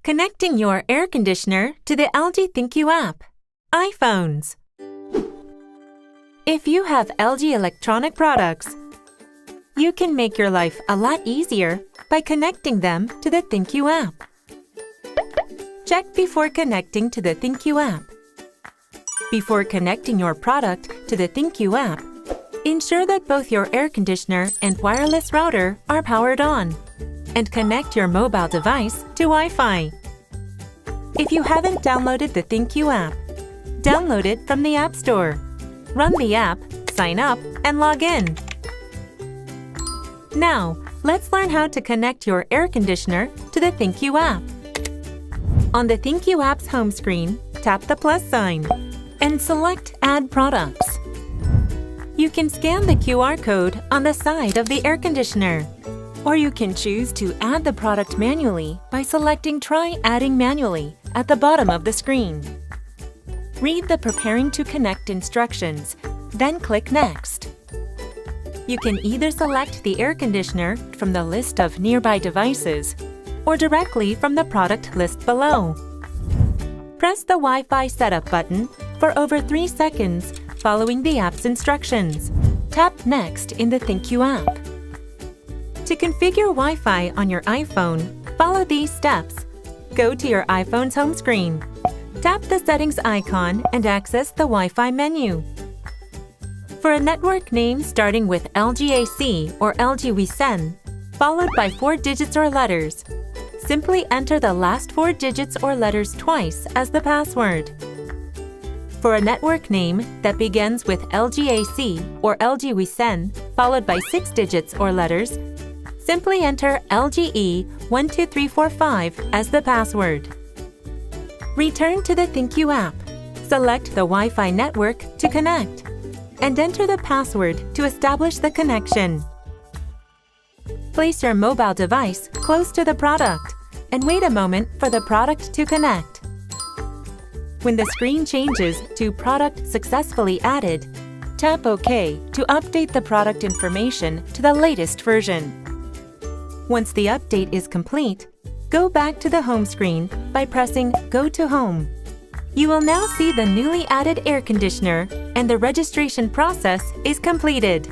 Connecting your air conditioner to the LG ThinQ app. iPhones. If you have LG electronic products, you can make your life a lot easier by connecting them to the ThinQ app. Check before connecting to the ThinQ app. Before connecting your product to the ThinQ app, ensure that both your air conditioner and wireless router are powered on, and connect your mobile device to Wi-Fi. If you haven't downloaded the ThinQ app, download it from the App Store. Run the app, sign up, and log in. Now, let's learn how to connect your air conditioner to the ThinQ app. On the ThinQ app's home screen, tap the plus sign and select Add Products. You can scan the QR code on the side of the air conditioner, or you can choose to add the product manually by selecting Try Adding Manually at the bottom of the screen. Read the Preparing to Connect instructions, then click Next. You can either select the air conditioner from the list of nearby devices or directly from the product list below. Press the Wi-Fi Setup button for over 3 seconds following the app's instructions. Tap Next in the ThinQ app. To configure Wi-Fi on your iPhone, follow these steps. Go to your iPhone's home screen. Tap the Settings icon and access the Wi-Fi menu. For a network name starting with LGAC or LGWISEN, followed by 4 digits or letters, simply enter the last 4 digits or letters twice as the password. For a network name that begins with LGAC or LGWISEN, followed by 6 digits or letters, simply enter LGE12345 as the password. Return to the ThinQ app. Select the Wi-Fi network to connect, and enter the password to establish the connection. Place your mobile device close to the product and wait a moment for the product to connect. When the screen changes to Product Successfully Added, tap OK to update the product information to the latest version. Once the update is complete, go back to the home screen by pressing Go to Home. You will now see the newly added air conditioner, and the registration process is completed.